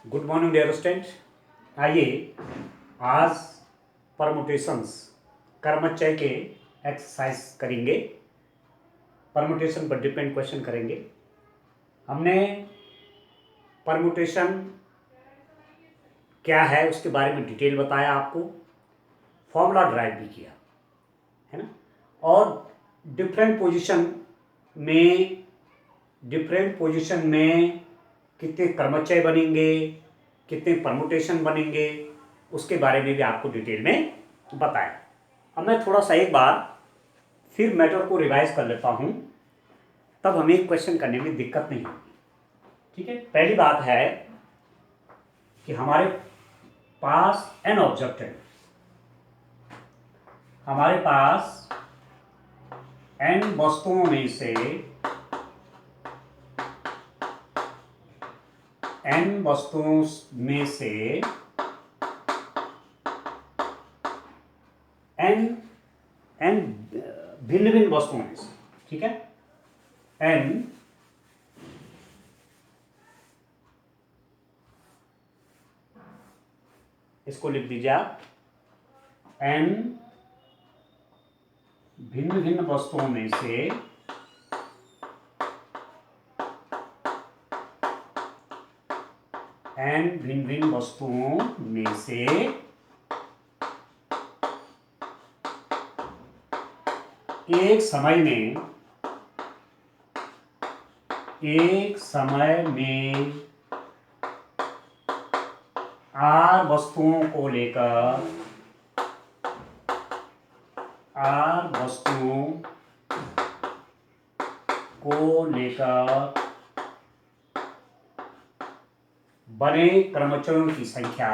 Good morning dear student. आइए आज permutations कर्मचय के एक्सरसाइज करेंगे। परमुटेशन पर डिपेंड क्वेश्चन करेंगे। हमने परमुटेशन क्या है उसके बारे में डिटेल बताया, आपको फॉर्मूला ड्राइव भी किया है ना। और डिफरेंट पोजीशन में कितने कर्मचय बनेंगे, कितने परमुटेशन बनेंगे, उसके बारे में भी आपको डिटेल में बताया। अब मैं थोड़ा सा एक बार फिर मैटर को रिवाइज कर लेता हूं, तब हमें क्वेश्चन करने में दिक्कत नहीं होगी। ठीक है, पहली बात है कि हमारे पास एन ऑब्जेक्ट है, हमारे पास एन वस्तुओं में से एन वस्तुओं में से एन भिन्न भिन्न वस्तुओं में से, ठीक है, एन इसको लिख दीजिए आप, एन भिन्न भिन्न वस्तुओं में से एन भिन्न भिन्न वस्तुओं में से एक समय में आर वस्तुओं को लेकर बने क्रमचयों की संख्या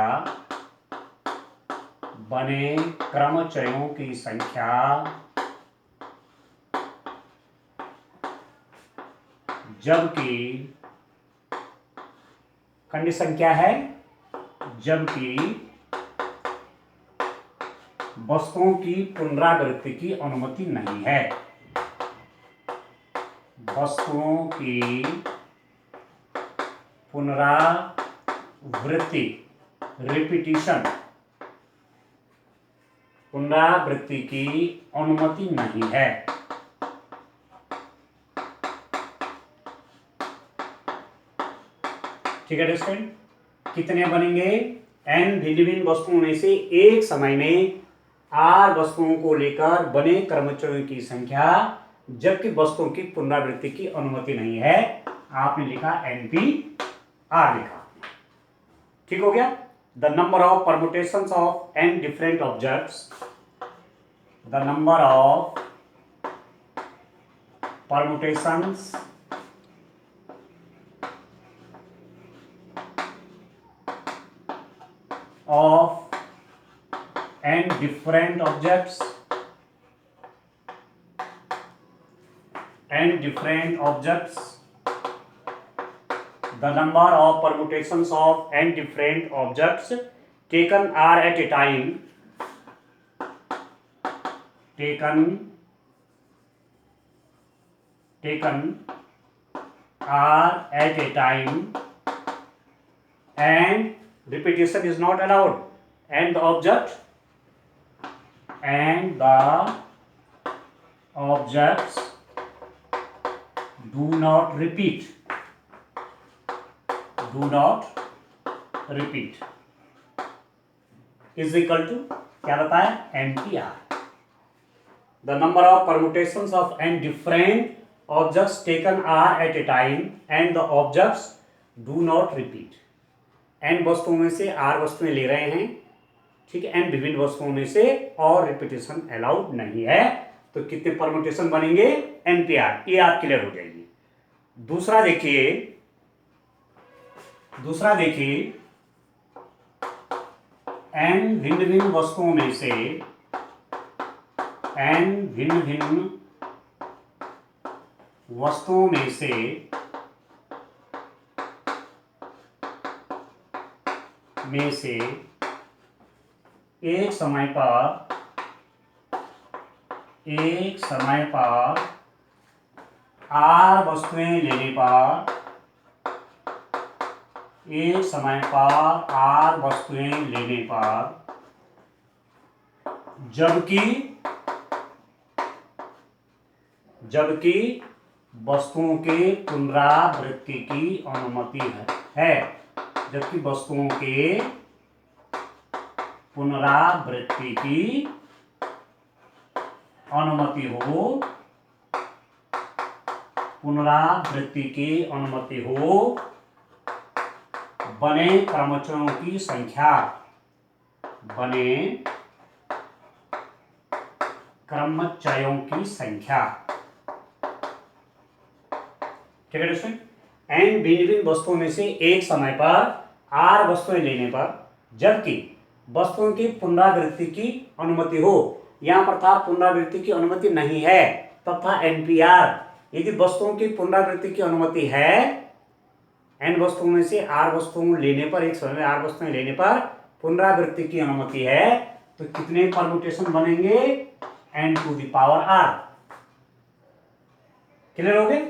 जबकि कंडीशन क्या है, जबकि वस्तुओं की पुनरावृत्ति की अनुमति नहीं है। वस्तुओं की पुनरावृत्ति की अनुमति नहीं है। ठीक है स्टूडेंट, कितने बनेंगे, एन भिन्न भिन्न वस्तुओं में से एक समय में आर वस्तुओं को लेकर बने कर्मचयों की संख्या जबकि वस्तुओं की पुनरावृत्ति की अनुमति नहीं है। आपने लिखा NP-R लिखा, ठीक हो गया। The number of permutations of n different objects, the number of permutations of n different objects the number of permutations of n different objects taken are at a time and repetition is not allowed, and the objects do not repeat is equal to क्या बताया, NP-R। The number of permutations of n different objects taken are at a time and the objects do not repeat। n वस्तुओं में से r वस्तुएं ले रहे हैं, ठीक है, n विभिन्न वस्तुओं में से, और रिपीटेशन अलाउड नहीं है। तो कितने परमुटेशन बनेंगे, NP-R, ये आप क्लियर हो जाएगी। दूसरा देखिए n भिन्न भिन्न वस्तुओं में से एक समय पर आर वस्तुएं लेने पर एक समय पर r वस्तुएं लेने पर जबकि वस्तुओं के पुनरावृत्ति की अनुमति है जबकि वस्तुओं के पुनरावृत्ति की अनुमति हो बने क्रमचयों की संख्या ठीक है दोस्तों। एंड भिन्न वस्तुओं में से एक समय पर r वस्तुएं लेने पर जबकि वस्तुओं की पुनरावृत्ति की अनुमति हो। यहां पर था पुनरावृत्ति की अनुमति नहीं है तब था NPR। यदि वस्तुओं की पुनरावृत्ति की अनुमति है n वस्तुओं में से r वस्तुओं लेने पर एक समय में r वस्तुएं लेने पर पुनरावृत्ति की अनुमति है तो कितने परम्यूटेशन बनेंगे n to the power r। Clear हो गए?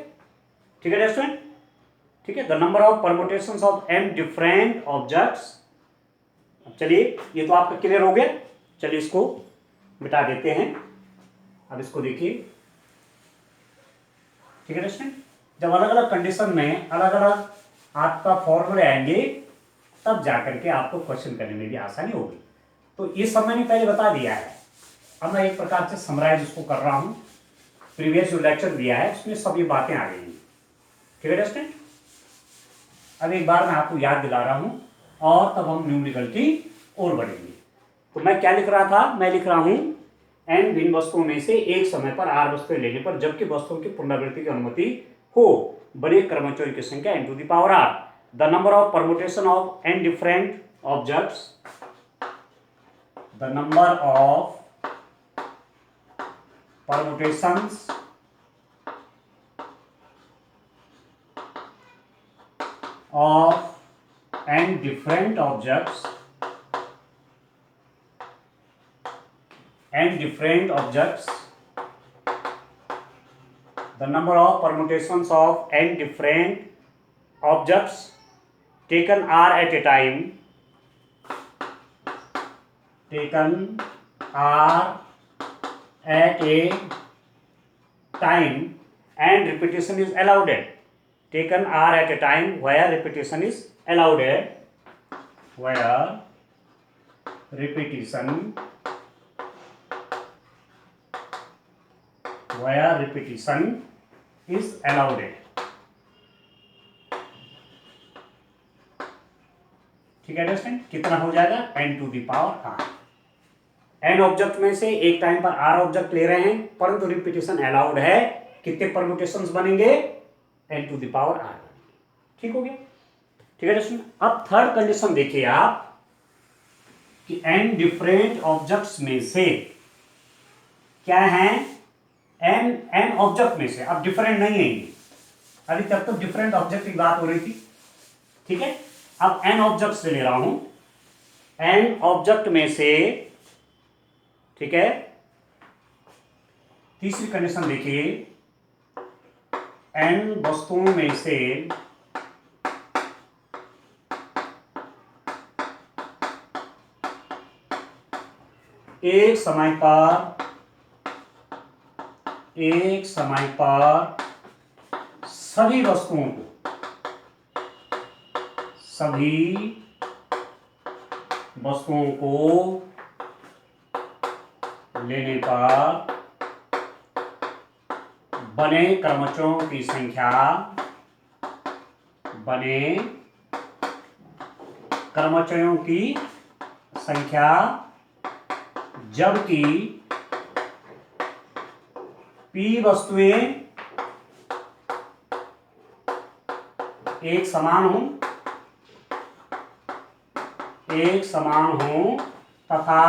ठीक है स्टूडेंट। ठीक है, the number of permutations of m different objects. अब चलिए ये तो आपका क्लियर हो गया। चलिए इसको मिटा देते हैं। अब इसको देखिए। ठीक है स्टूडेंट, जब अलग अलग कंडीशन में अलग अलग आपका फॉर्मूले आएंगे तब जाकर के आपको क्वेश्चन करने में भी आसानी होगी। तो ये सब मैंने पहले बता दिया है। अब मैं एक प्रकार से समराइज उसको कर रहा हूं। प्रीवियस जो लेक्चर दिया है उसमें सब ये बातें आ गई हैं। ठीक है स्टूडेंट, अब एक बार मैं आपको याद दिला रहा हूं और तब हम न्यूमेरिकल की ओर बढ़ेंगे। तो मैं क्या लिख रहा था? मैं लिख रहा हूं n भिन्न वस्तुओं में से एक समय पर r वस्तुएं लेने पर जबकि वस्तुओं की पुनरावृत्ति की अनुमति हो बड़े क्रमचयों की संख्या n to the power r। The number of permutation of n different objects, the number of permutations of n different objects the number of permutations of n different objects taken r at a time and repetition is allowed taken r at a time where repetition is allowed is allowed। ठीक है दोस्तों, कितना हो जाएगा n to the power r। n object में से एक time पर r ऑब्जेक्ट ले रहे हैं परंतु रिपीटेशन अलाउड है। कितने परम्यूटेशंस बनेंगे? n to the power r। ठीक हो गया? ठीक है दोस्तों, अब थर्ड कंडीशन देखिए आप कि n डिफरेंट ऑब्जेक्ट्स में से क्या है? n ऑब्जेक्ट में से, अब डिफरेंट नहीं है ये, अभी तक तो डिफरेंट ऑब्जेक्ट की बात हो रही थी। ठीक है, अब n ऑब्जेक्ट से ले रहा हूं। n ऑब्जेक्ट में से, ठीक है, तीसरी कंडीशन देखिए, n वस्तुओं में से एक समय पर सभी वस्तुओं को लेने पर बने क्रमचयों की संख्या जबकि p वस्तुएं एक समान हो तथा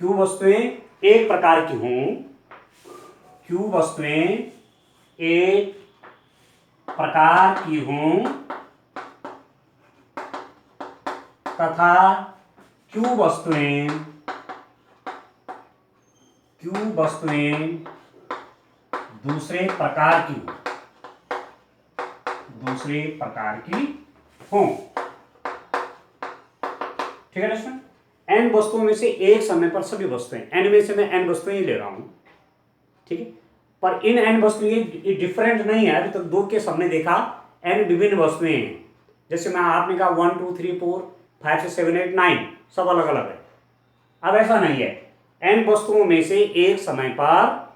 q वस्तुएं एक प्रकार की हों, तथा q वस्तुएं दूसरे प्रकार की हों। दूसरे प्रकार की हों। ठीक है दोस्तों, n वस्तुओं में से एक समय पर सभी वस्तुएं, n में से मैं n वस्तुएं ही ले रहा हूं, ठीक है, पर इन n वस्तुएं ये डिफरेंट नहीं है। अभी तक दो के हमने देखा n विभिन्न वस्तुएं हैं, जैसे मैं आपने कहा 1 2 3 4 5 6 7 8 9 सब अलग अलग है। अब ऐसा नहीं है, n वस्तुओं में से एक समय पर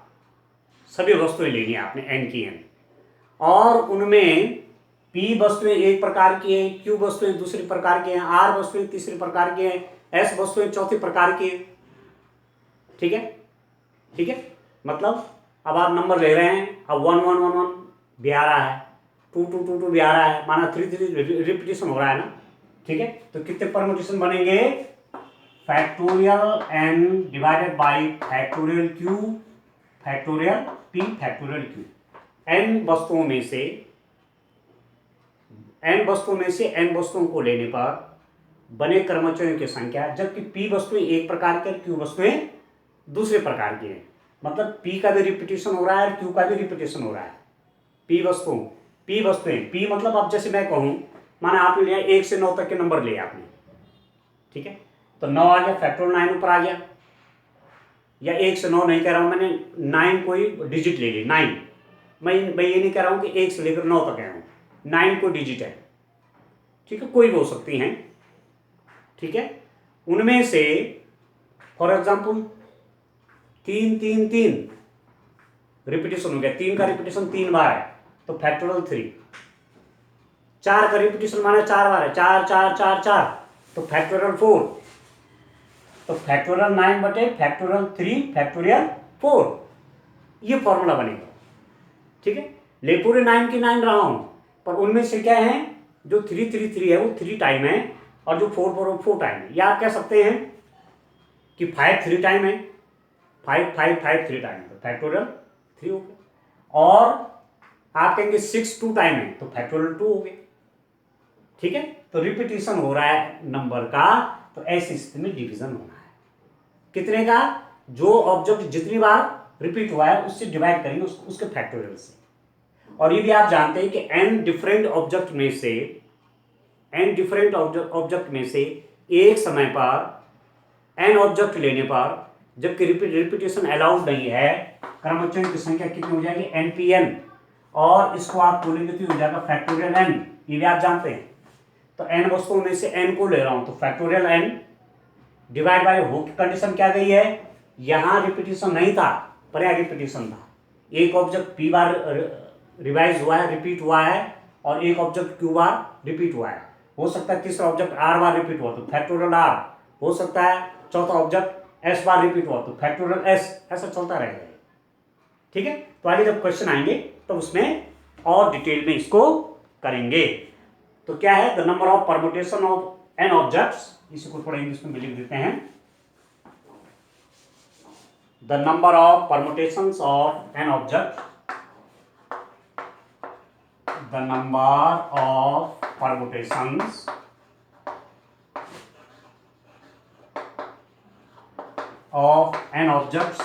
सभी वस्तुएं लेनी है आपने, n की n, और उनमें p वस्तुएं एक प्रकार की हैं, q वस्तुएं दूसरी प्रकार की हैं, r वस्तुएं तीसरी प्रकार की हैं, s वस्तुएं चौथी प्रकार की हैं। ठीक है, ठीक है, मतलब अब आप नंबर ले रहे हैं, अब 1 1 1 1 भी आ रहा है, 2 2 2 2 भी आ रहा है, माना 3 3 रिपीटिशन हो रहा है ना। ठीक है, तो कितने परमुटेशन बनेंगे, factorial n divided by factorial q factorial p factorial q। n वस्तुओं में से n वस्तुओं को लेने पर बने कर्मचारियों की संख्या, जबकि p वस्तुएं एक प्रकार की, q वस्तुएं दूसरे प्रकार की हैं। मतलब p का भी रिपीटिशन हो रहा है और q का भी रिपीटिशन हो रहा है। p वस्तुएं p मतलब अब जैसे मैं कहूं, माना आपने लिया 1 से 9 तक के नंबर लिए आपने, ठीक है, तो 9 आ गया, फैक्टोरियल 9 ऊपर आ गया, या 1 से 9 नहीं कह रहा हूं, मैंने 9 कोई डिजिट ले ली, 9, मैं ये नहीं कह रहा हूं कि 1 से लेकर 9 तक कह रहा हूं, 9 कोई डिजिट है, ठीक है, कोई भी हो सकती हैं। ठीक है, उनमें से फॉर एग्जाम्पल 3 3 3 रिपीटिशन हो गया, 3 का रिपीटिशन 3 बार है तो फैक्टोरियल 3, 4 का रिपीटिशन माना 4 बार है, 4 4 4 4 तो फैक्टोरियल 4, तो फैक्टोरियल 9 बटे फैक्टोरियल 3 फैक्टोरियल 4, ये फॉर्मूला बनेगा। ठीक है, ले पूरे 9 की 9 रहा हूं, पर उनमें से क्या है, जो 3 3 3 है वो 3 टाइम है, और जो 4 4 4 टाइम है, या आप कह सकते हैं कि 5 3 टाइम है, 5 5 5 3 टाइम है तो फैक्टोरियल 3 हो गया, और आप कहेंगे 6 2 टाइम है तो फैक्टोरियल 2 हो गया। ठीक है, तो रिपीटिशन हो रहा है नंबर का, तो ऐसी स्थिति में डिवीजन होना है कितने का, जो ऑब्जेक्ट जितनी बार रिपीट हुआ है उससे डिवाइड करेंगे उसके फैक्टोरियल से। और ये भी आप जानते हैं कि n डिफरेंट ऑब्जेक्ट में से एक समय पर n ऑब्जेक्ट लेने पर, जबकि रिपीटेशन अलाउड नहीं है, क्रमचयन की संख्या कितनी हो जाएगी, npn, और इसको आप बोलेंगे तो हो जाएगा फैक्टोरियल n, ये भी आप जानते हैं। तो n वस्तुओं में से n को ले रहा हूं तो फैक्टोरियल n डिवाइड बाय हो की कंडीशन क्या गई है, यहां रिपीटेशन नहीं था पर यहां रिपीटेशन था, एक ऑब्जेक्ट p बार रिवाइज हुआ है, रिपीट हुआ है, और एक ऑब्जेक्ट q बार रिपीट हुआ है, हो सकता है तीसरा ऑब्जेक्ट r बार रिपीट हुआ तो फैक्टोरियल r, हो सकता है चौथा ऑब्जेक्ट s बार रिपीट हुआ तो फैक्टोरियल s, ऐसा चलता रहेगा। ठीक है, तो आगे जब क्वेश्चन आएंगे तो उसमें और डिटेल में इसको करेंगे। तो क्या है, the number of permutation of n objects, इसी को थोड़ा इंग्लिश में लिख देते हैं, the number of permutations of n object, the number of permutations of n objects,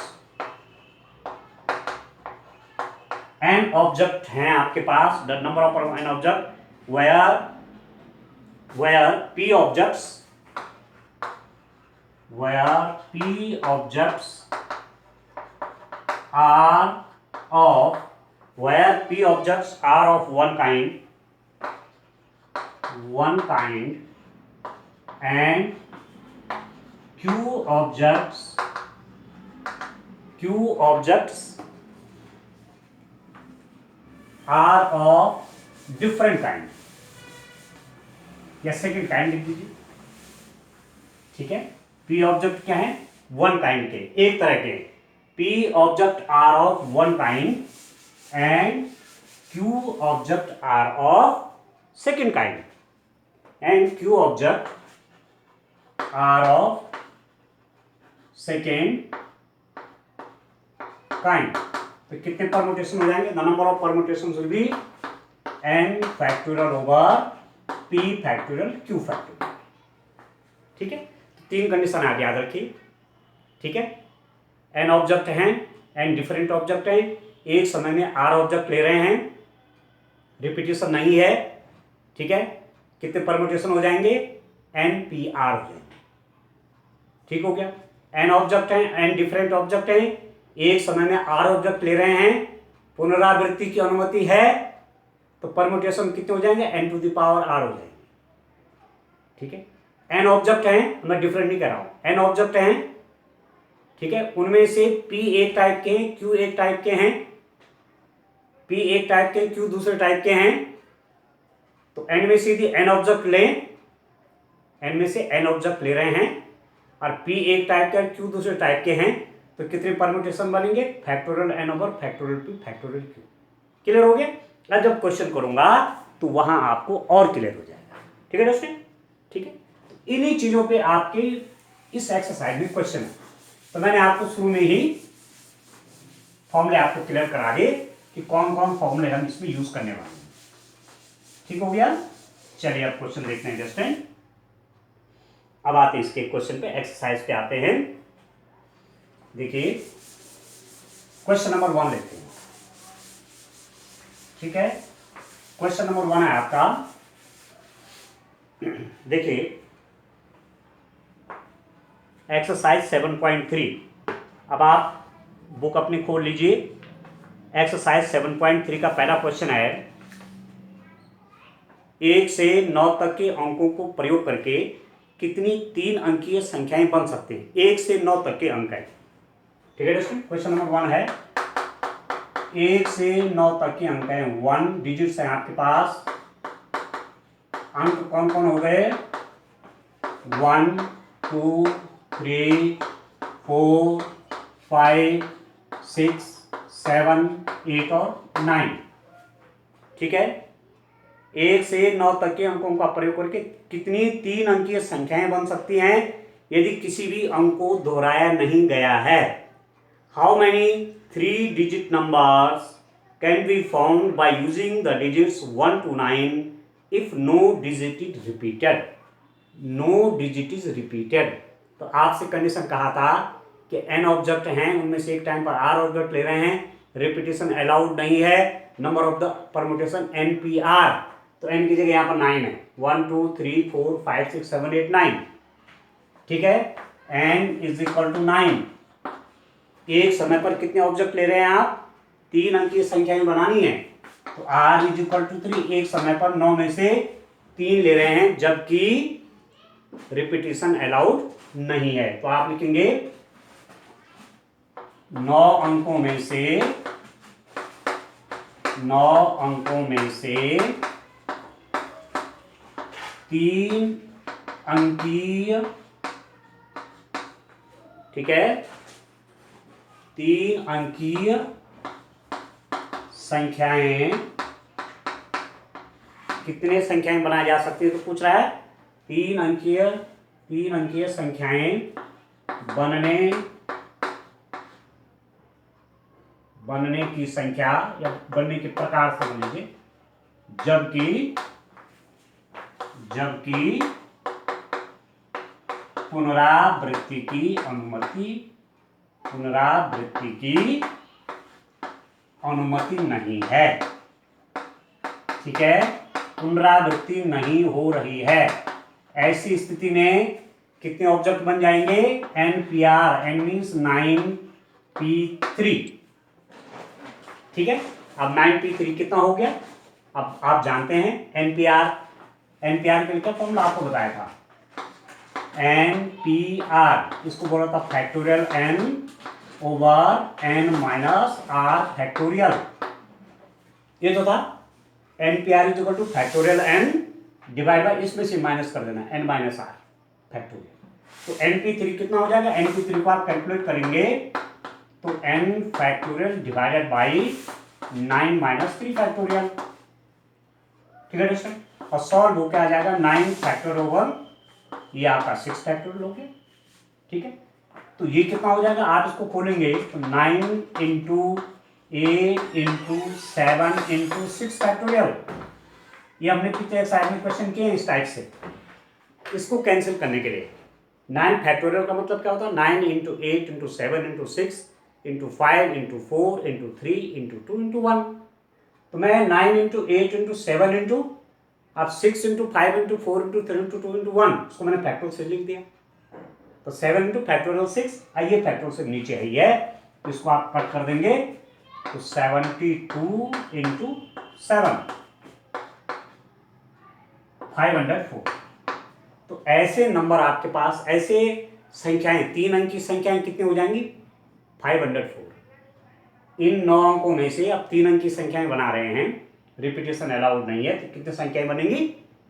n object हैं आपके पास, the number of n object where p objects are of one kind and q objects are of different kind, या second kind लिख दीजिए। ठीक है, p object क्या है, वन काइंड के, एक तरह के, p object are of one kind and q object are of second kind, and q object are of second kind। तो कितने परमुटेशन हो जाएंगे, the number of permutation will be n factorial over p factorial q factorial. ठीक है, तो 3 condition आप याद रखिए। ठीक है, n ऑब्जेक्ट हैं, n डिफरेंट ऑब्जेक्ट हैं, एक समय में r ऑब्जेक्ट ले रहे हैं, रिपीटेशन नहीं है, ठीक है। कितने परम्यूटेशन हो जाएंगे, NPR हो जाएंगे, ठीक हो गया। n ऑब्जेक्ट हैं, n डिफरेंट ऑब्जेक्ट हैं, एक समय में r ऑब्जेक्ट ले रहे हैं, पुनरावृत्ति की अनुमति है, तो परम्यूटेशन कितने हो जाएंगे, n to the power r हो जाएंगे, ठीक है। n ऑब्जेक्ट हैं, मैं डिफरेंट नहीं कर रहा हूं, n ऑब्जेक्ट हैं, ठीक है। उनमें से p एक टाइप के हैं, q एक टाइप के हैं, p एक टाइप के, q दूसरे टाइप के हैं, तो n में से यदि n ऑब्जेक्ट लें, n में से n ऑब्जेक्ट ले रहे हैं और p एक टाइप का, q दूसरे टाइप के हैं, तो कितने परम्यूटेशन बनेंगे, factorial n over factorial p factorial q। Clear हो गया। अब जब क्वेश्चन करूंगा तो वहां आपको और क्लियर हो जाएगा, ठीक है दोस्तों, ठीक है। तो इन्हीं चीजों पे आपके इस एक्सरसाइज में क्वेश्चन है, तो मैंने आपको शुरू में ही फॉर्मूले आपको क्लियर करा दिए कि कौन कौन फॉर्मूले हम इसमें यूज करने वाले हैं, ठीक हो गया। चलिए अब क्वेश्चन देखते हैं दोस्तों। अब आते हैं इसके क्वेश्चन पे, एक्सरसाइज पे आते हैं। देखिए क्वेश्चन नंबर 1 लेते हैं, ठीक है। क्वेश्चन नंबर 1 है आपका, देखिए एक्सरसाइज 7.3। अब आप बुक अपनी खोल लीजिए। एक्सरसाइज 7.3 का पहला क्वेश्चन है, 1 से 9 तक के अंकों को प्रयोग करके कितनी 3 अंकीय संख्याएं बन सकती हैं। 1 से 9 तक के अंक है, ठीक है दोस्तों। क्वेश्चन नंबर 1 है, 1 से 9 तक के अंक है, 1 डिजिट्स हैं आपके पास। अंक कौन कौन हो गए, 1 2 3 4 5 6 7 8 और 9, ठीक है। 1 से 9 तक के अंकों का प्रयोग करके कितनी 3 अंकीय संख्याएं बन सकती हैं यदि किसी भी अंक को दोहराया नहीं गया है। How many 3 digit numbers can be found by using the digits 1 to 9 if no digit is repeated. No digit is repeated, तो आपसे कंडीशन कहा था कि n ऑब्जेक्ट हैं, उनमें से एक टाइम पर r ऑब्जेक्ट ले रहे हैं, रिपीटेशन अलाउड नहीं है, number of the permutation NPR, तो n की जगह यहाँ पर 9 है, 1 2 3 4 5 6 7 8 9, ठीक है। n is equal to 9। एक समय पर कितने ऑब्जेक्ट ले रहे हैं आप, 3 अंकीय संख्याएं बनानी है, तो r इज इक्वल टू 3। एक समय पर 9 में से 3 ले रहे हैं, जबकि रिपीटेशन अलाउड नहीं है, तो आप लिखेंगे 9 अंकों में से 3 अंकीय, ठीक है, 3 अंकीय संख्याएं, कितने संख्याएं बनाई जा सकती है, तो पूछ रहा है 3 अंकीय संख्याएं बनने की संख्या या बनने के प्रकार से बनेंगे, जबकि पुनरावृत्ति की अनुमति नहीं है, ठीक है। पुनरावृत्ति नहीं हो रही है, ऐसी स्थिति में कितने ऑब्जेक्ट बन जाएंगे, NPR, N मीन्स 9p3, ठीक है। अब 9p3 कितना हो गया, अब आप जानते हैं NPR के लिए क्या फॉर्मूला आपको बताया था, NPR इसको बोला था factorial n over n minus r factorial, ये तो था NPR is equal two factorial n divide by, इसमें से माइनस कर देना n माइनस r फैक्टोरियल, तो NP3 कितना हो जाएगा, NP3 को आप कैलकुलेट करेंगे तो n factorial divided by 9 minus 3 factorial, ठीक है दोस्तों। और सॉल्व होकर आ जाएगा 9 फैक्टर ओवर, ये आपका 6 फैक्टोरियल हो गया, ठीक है। तो ये कितना हो जाएगा, आप इसको खोलेंगे तो 9 इंटू 8 इंटू 7 इंटू 6 फैक्टोरियल, ये हमने पिछले एक्सरसाइज में क्वेश्चन किए हैं इस टाइप से। इसको कैंसिल करने के लिए 9 फैक्टोरियल का मतलब क्या होता है, 9 into 8 into 7 into 6 into 5 into 4 into 3 into 2 into 1, तो मैं 9 इंटू 8 इंटू 7 इंटू अब 6 into 5 into 4 into 3 into 2 into 1, उसको मैंने फैक्टोरियल से लिख दिया। तो 7 इंटू फैक्टोरियल 6, आइए फैक्टोरियल से नीचे आई है, तो इसको आप कट कर देंगे, तो 72 इंटू 7 504। तो ऐसे नंबर आपके पास, ऐसे संख्याएं, 3 अंक की संख्याएं कितनी हो जाएंगी? 504। इन 9 अंकों में से अब 3 अंक की संख्याएं बना रहे हैं, रिपीटेशन अलाउड नहीं है, तो कितनी संख्याएं बनेंगी?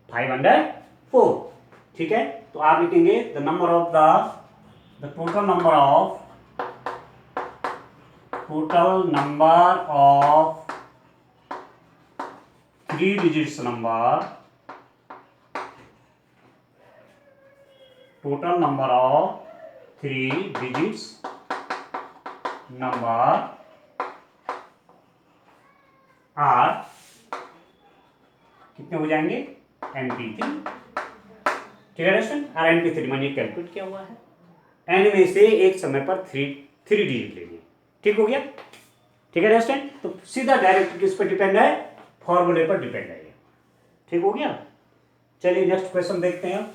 504। ठीक है, तो आप लिखेंगे the total number of 3 digits number, total number of 3 digits number are कितने हो जाएंगे? MP3। ठीक है स्टूडेंट, और MP3 मैंने कैलकुलेट किया हुआ है। एन में से एक समय पर 3 डिजिट लेंगे। ठीक हो गया? ठीक है स्टूडेंट, तो सीधा डायरेक्ट किस पर डिपेंड है? फॉर्मूले पर डिपेंड है। ठीक हो गया? चलिए नेक्स्ट क्वेश्चन देखते हैं।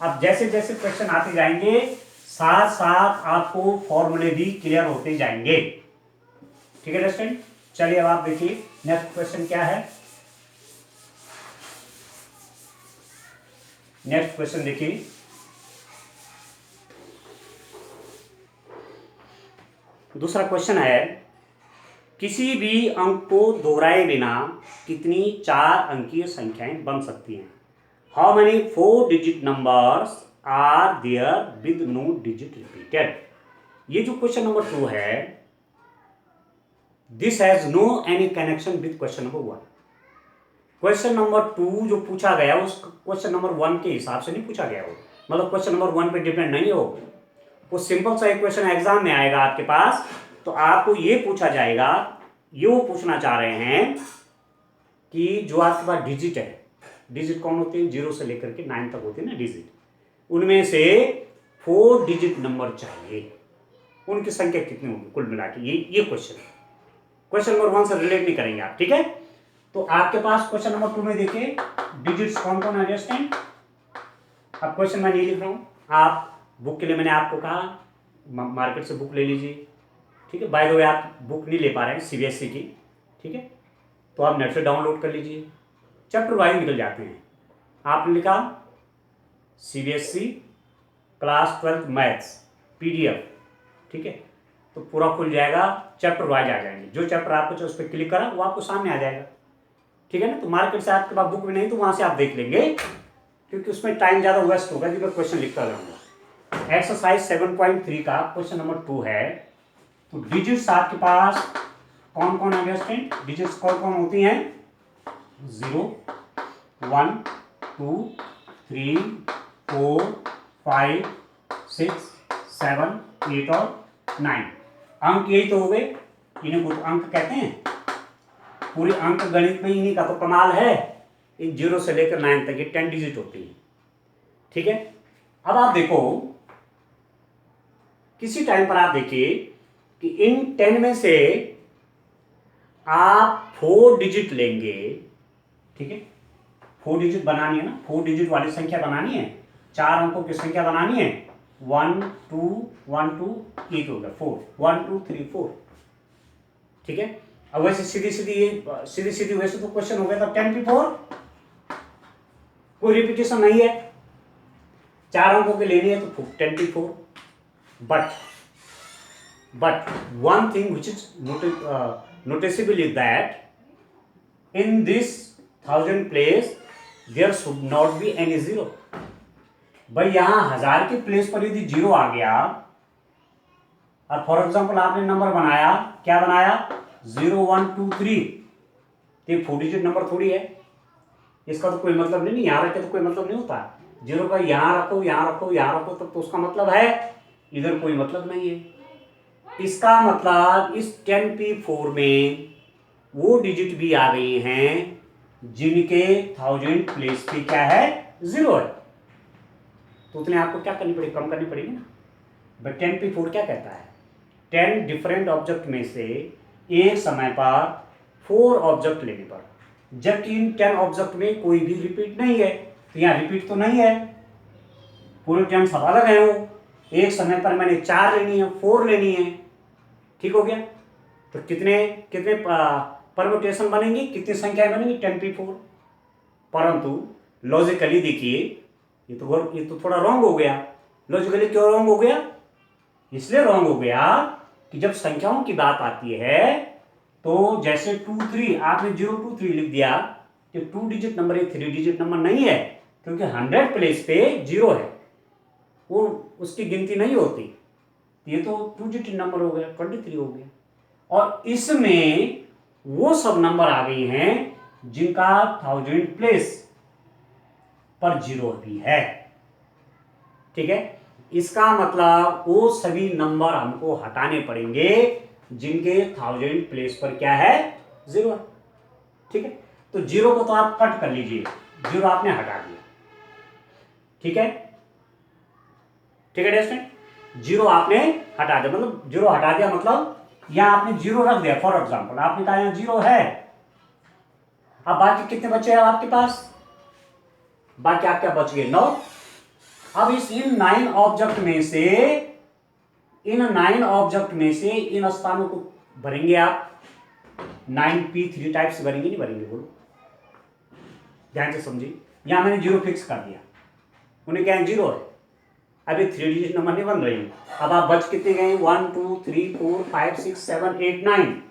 अब जैसे जैसे क्वेश्चन आते जाएंगे, साथ साथ आपको फॉर्मूले भी क्लियर होते जाएंगे। ठीक है स्टूडेंट, चलिए अब आप देखिए नेक्स्ट क्वेश्चन क्या है। नेक्स्ट क्वेश्चन देखिए, दूसरा क्वेश्चन है, किसी भी अंक को दोहराए बिना कितनी 4 अंकीय संख्याएं बन सकती हैं? How many 4 digit numbers are there with no digit repeated? ये जो क्वेश्चन नंबर 2 है, this has no any connection with question number 1। Question number 2 जो पूछा गया उस क्वेश्चन नंबर 1 के हिसाब से नहीं पूछा गया हो, मतलब क्वेश्चन नंबर 1 पे डिपेंड नहीं हो। वो सिंपल सा एक क्वेश्चन एग्जाम में आएगा आपके पास, तो आपको ये पूछा जाएगा, ये वो पूछना चाह रहे हैं कि जो आपके पास डिजिट है, डिजिट कौन होते हैं? 0 से लेकर के 9 तक होते हैं ना डिजिट, उनमें से 4 डिजिट नंबर चाहिए, उनकी संख्या कितनी होगी कुल मिला के? ये क्वेश्चन नंबर 1 से रिलेट नहीं करेंगे आप। ठीक है, तो आपके पास क्वेश्चन नंबर 2 में देखिए डिजिट्स कौन कौन है अंडरस्टैंड। अब क्वेश्चन मैं नहीं लिख रहा हूँ, आप बुक के लिए मैंने आपको कहा मार्केट से बुक ले लीजिए। ठीक है, बाय द वे आप बुक नहीं ले पा रहे हैं CBSE की, ठीक है, तो आप नेट से डाउनलोड कर लीजिए, चैप्टर वाइज निकल जाते हैं। आपने लिखा CBSE क्लास 12 मैथ्स PDF, ठीक है, तो पूरा खुल जाएगा, चैप्टर वाइज आ जाएंगे, जो चैप्टर आपको जो उस पर क्लिक करा वो आपको सामने आ जाएगा। ठीक है ना, तो मार्केट से आपके पास बुक भी नहीं तो वहाँ से आप देख लेंगे, क्योंकि उसमें टाइम ज़्यादा वेस्ट होगा जो मैं क्वेश्चन लिखता रहूँगा। एक्सरसाइज 7.3 का क्वेश्चन नंबर 2 है, तो डिजिट्स आपके पास कौन कौन है स्टूडेंट? डिजिट्स कौन कौन होती हैं? 0 1 2 3 4 5 6 7 8 और 9 अंक यही तो हो गए, इन्हें कुछ अंक कहते हैं। पूरी अंक गणित में इन्हीं का तो कमाल है, इन 0 से लेकर 9 तक ये 10 डिजिट होती है। ठीक है, अब आप देखो किसी टाइम पर आप देखिए कि इन 10 में से आप 4 डिजिट लेंगे। ठीक है, 4 डिजिट बनानी है ना, 4 डिजिट वाली संख्या बनानी है, 4 अंकों की संख्या बनानी है। 1 2 1 2 1 हो गया 4 1 2 3 4। ठीक है, अब वैसे सीधी सीधी वैसे तो क्वेश्चन हो गया था 10 की 4, कोई रिपीटेशन नहीं है, 4 अंकों के लेनी है तो 10 की 4। but one thing which is noticeable is that in this 1000 place there should not be any zero। भाई यहां 1000 के प्लेस पर यदि 0 आ गया, और फॉर एग्जांपल आपने नंबर बनाया, क्या बनाया? 0 1 2 3, ये 4 डिजिट नंबर थोड़ी है, इसका तो कोई मतलब नहीं, यहां रखे तो कोई मतलब नहीं होता। 0 का यहां रखो यहां रखो यहां रखो तब तो उसका मतलब है, इधर कोई मतलब नहीं है। इसका मतलब इस 10p4 में वो डिजिट भी आ गई हैं जिनके 1000 प्लेस पे क्या है? 0 है, तो उतने आपको क्या करनी पड़ेगी? कम करनी पड़ेगी ना। बट 10p4 क्या कहता है? 10 डिफरेंट ऑब्जेक्ट में से एक समय पर 4 ऑब्जेक्ट लेने पर, जबकि इन 10 ऑब्जेक्ट में कोई भी रिपीट नहीं है, तो यहाँ रिपीट तो नहीं है, पूरे 10 सब अलग है। वो एक समय पर मैंने 4 लेनी है, 4 लेनी है, ठीक हो गया। तो कितने कितने परम्यूटेशन बनेंगी, कितनी संख्याएं बनेंगी, 10p4। परंतु लॉजिकली देखिए, ये तो थोड़ा रॉन्ग हो गया। लॉजिकली क्यों रॉन्ग हो गया? इसलिए रॉन्ग हो गया कि जब संख्याओं की बात आती है तो जैसे 2 3 आपने 0 2 3 लिख दिया, तो 2 डिजिट नंबर है, 3 डिजिट नंबर नहीं है, क्योंकि 100 प्लेस पे 0 है, वो उसकी गिनती नहीं होती। ये तो 2 डिजिट नंबर हो गया, 23 हो गया। और इसमें वो सब नंबर आ गई हैं जिनका 1000 प्लेस पर 0 भी है, ठीक है। इसका मतलब वो सभी नंबर हमको हटाने पड़ेंगे जिनके 1000 प्लेस पर क्या है, 0 है, ठीक है। तो 0 को तो आप कट कर लीजिए, 0 आपने हटा दिया, ठीक है, ठीक है स्टूडेंट। 0 आपने हटा दिया, मतलब 0 हटा दिया मतलब यहां आपने 0 रख दिया। फॉर एग्जाम्पल आपने कहा यहां 0 है, अब बाकी कितने बचे हैं आपके पास? बाकी आपके बच गए 9। अब इन 9 ऑब्जेक्ट में से इन स्थानों को भरेंगे आप 9p3 टाइप से भरेंगे, नहीं भरेंगे? बोलो, ध्यान से समझिए। यहां मैंने 0 फिक्स कर दिया, उन्हें क्या है, 0 है, अभी 3 डिजिट नंबर नहीं बन रही। अब आप बच कितने गए? 1 2 3 4 5 6 7 8 9।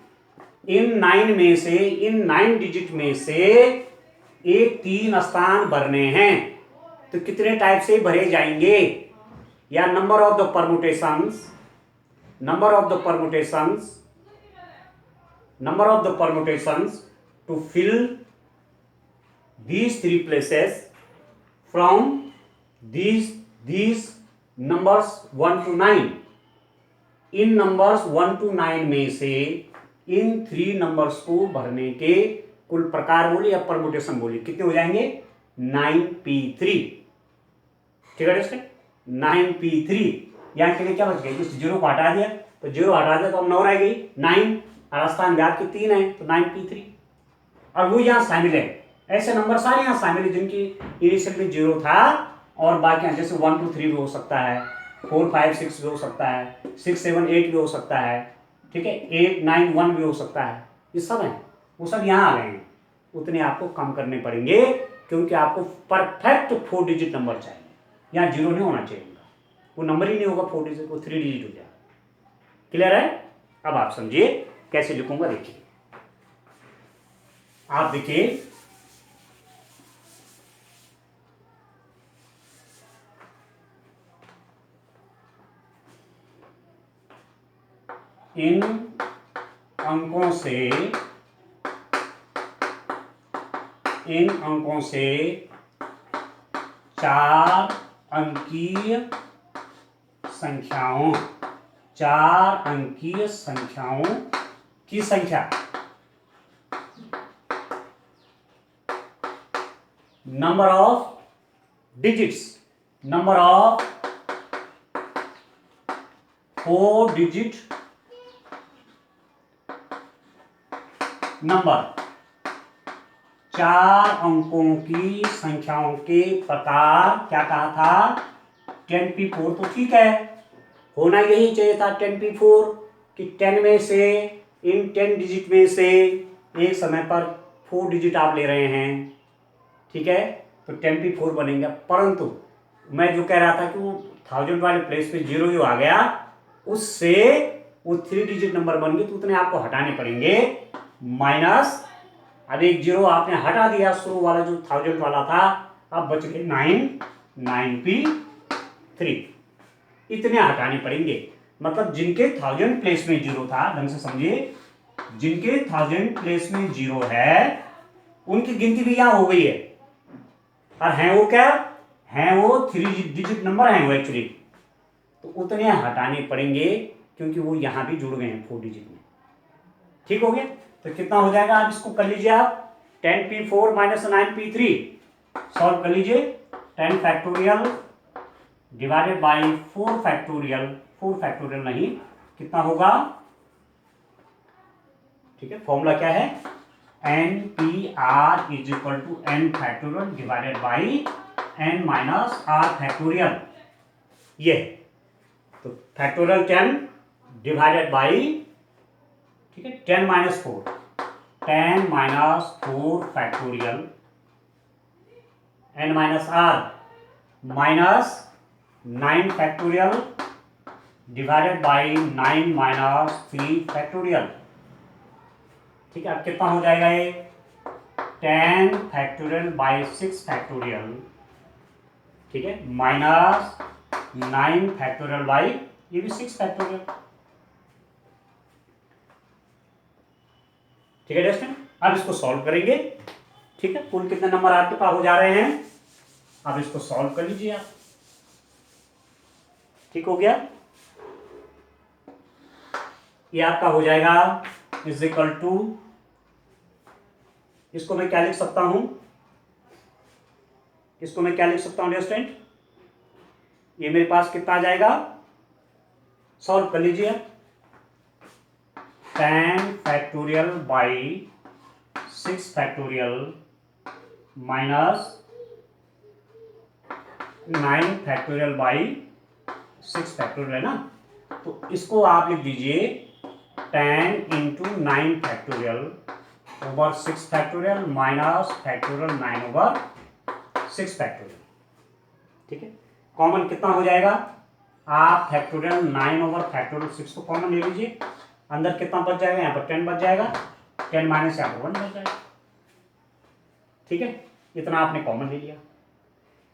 इन 9 डिजिट में से एक 3 स्थान भरने हैं, तो कितने टाइप से भरे जाएंगे? या number of the permutations to fill these 3 places from these numbers 1 to 9। इन नंबर्स 1 to 9 में से इन 3 नंबर्स को भरने के कुल प्रकार बोलिए या परमुटेशन बोलिए, कितने हो जाएंगे? 9p3, ठीक है दोस्तों, 9p3। यहां के लिए क्या बच गया? इस 0 को हटा दिया, तो 0 हटा दिया तो अब 9 रह गई, 9 और स्थान व्याप्त की 3 है, तो 9p3। और वो यहां शामिल है, ऐसे नंबर सारे यहां शामिल है जिनकी इनिशियल में 0 था, और बाकी जैसे 1 2 3 भी हो सकता है, 4 5 6 भी हो सकता है, 6 7 8 भी हो सकता है, ठीक है, 8 9 1 भी हो सकता है, ये सब है, वो सब यहाँ आ गए हैं। उतने आपको कम करने पड़ेंगे, क्योंकि आपको परफेक्ट 4 डिजिट नंबर चाहिए। यहाँ 0 नहीं होना चाहिए, वो नंबर ही नहीं होगा 4 डिजिट, वो 3 डिजिट हो जाएगा। क्लियर है? अब आप समझिए कैसे लिखूंगा, देखिए आप देखिए, इन अंकों से 4 अंकीय संख्याओं की संख्या number of digits, number of 4 digit number, 4 अंकों की संख्याओं के प्रकार, क्या कहा था? 10p4। तो ठीक है, होना यही चाहिए था 10p4, कि 10 में से, इन 10 डिजिट में से एक समय पर 4 डिजिट आप ले रहे हैं, ठीक है, तो 10p4 बनेगा। परंतु मैं जो कह रहा था कि वो 1000 वाले प्लेस पे 0 ही आ गया, उससे वो 3 डिजिट नंबर बन गए, तो उतने आपको हटाने पड़ेंगे, माइनस, अब एक 0 आपने हटा दिया, शुरू वाला जो 1000 वाला था, अब बच गए 9p3, इतने हटाने पड़ेंगे। मतलब जिनके 1000 प्लेस में 0 था, ढंग से समझिए, जिनके 1000 प्लेस में 0 है उनकी गिनती भी यहां हो गई है, और हैं वो क्या हैं? वो 3 डिजिट नंबर हैं वो एक्चुअली, तो उतने हटाने पड़ेंगे, क्योंकि वो यहां भी जुड़ गए हैं 4 डिजिट में, ठीक हो गया। तो कितना हो जाएगा? आप इसको कर लीजिए, आप 10p4 माइनस 9p3 सॉल्व कर लीजिए। 10 factorial divided by 4 factorial, 4 factorial नहीं, कितना होगा? ठीक है, फॉर्मूला क्या है? N p r is equal to n factorial divided by n minus r factorial. ये तो फैक्टोरियल 10 डिवाइडेड बाई, ठीक है, 10 minus 4, 10 minus 4 factorial n minus r minus 9 factorial divided by 9 minus 3 factorial. ठीक है, अब कितना हो जाएगा ये 10 फैक्टोरियल बाई 6 फैक्टोरियल, ठीक है, माइनस 9 फैक्टोरियल बाई ये भी 6 फैक्टोरियल। ठीक है दोस्तों, अब इसको सॉल्व करेंगे। ठीक है, कुल कितने नंबर आपके पास हो जा रहे हैं, अब इसको सॉल्व कर लीजिए आप। ठीक हो गया, ये आपका हो जाएगा इज इक्वल टू, इसको मैं क्या लिख सकता हूं, इसको मैं क्या लिख सकता हूं स्टूडेंट, ये मेरे पास कितना आ जाएगा, सॉल्व कर लीजिए। 10 factorial by 6 factorial minus 9 factorial by 6 factorial है ना, तो इसको आप लिख दीजिए 10 into 9 factorial over 6 factorial minus factorial 9 over 6 factorial. ठीक है, कॉमन कितना हो जाएगा, आप फैक्टोरियल 9 ओवर फैक्टोरियल 6 को कॉमन ले लीजिए, अंदर कितना बच जाएगा, यहाँ पर 10 बच जाएगा, 10 माइनस यहाँ पर 1 बच जाएगा। ठीक है, इतना आपने कॉमन ले लिया।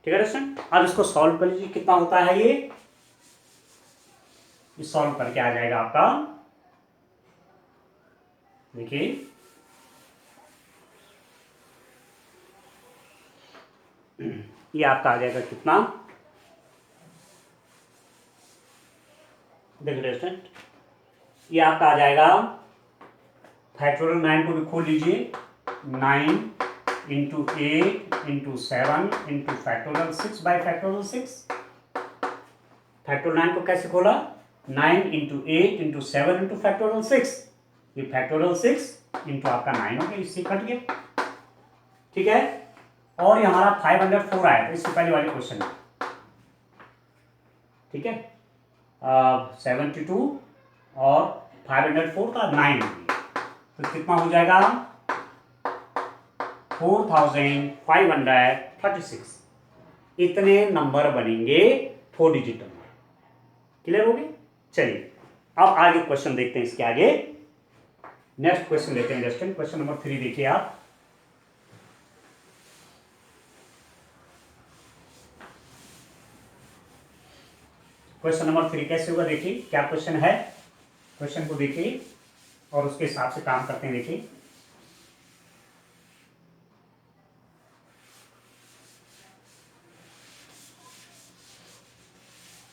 ठीक है दोस्तों, अब इसको सॉल्व कर लीजिए, कितना होता है ये सॉल्व करके आ जाएगा आपका, देखिए ये आपका आ जाएगा कितना, देखिए स्टूडेंट, ये आपका आ जाएगा फैक्टोरियल 9 को भी खोल लीजिए, 9 into 8 into 7 into factorial 6 by factorial 6। Factorial 9 को कैसे खोला, 9 इंटू 8 इंटू 7 इंटू फैक्टोरियल 6, ये फैक्टोरियल 6 इंटू आपका 9 हो गया, इससे कट गया। ठीक है, और ये हमारा 504 आया था इससे पहले वाले क्वेश्चन में। ठीक है, 72 और 504 का 9 हो गया, तो कितना हो जाएगा 4536। इतने नंबर बनेंगे 4 डिजिट नंबर। क्लियर हो गए, चलिए अब आगे क्वेश्चन देखते हैं, इसके आगे नेक्स्ट क्वेश्चन लेते हैं जस्टिन, क्वेश्चन नंबर 3 देखिए आप। क्वेश्चन नंबर 3 कैसे होगा, देखिए क्या क्वेश्चन है, क्वेश्चन को देखिए और उसके हिसाब से काम करते हैं। देखिए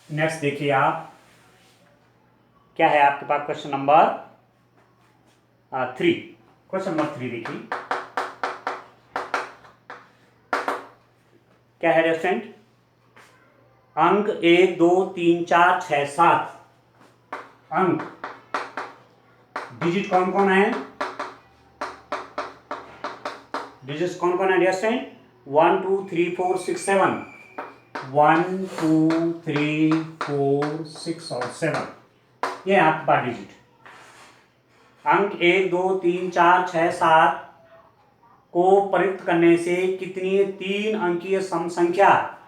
नेक्स्ट देखिए आप, क्या है आपके पास क्वेश्चन नंबर 3। क्वेश्चन नंबर 3 देखिए क्या है रेस्टोरेंट, अंक 1 2 3 4 6 7 अंक, डिजिट कौन कौन है, डिजिट कौन कौन है रेस्टोरेंट, 1 2 3 4 6 7, 1 2 3 4 6 और 7, ये आपके पास डिजिट। अंक 1 2 3 4 6 7 को प्रयुक्त करने से कितनी 3 अंकीय सम संख्या,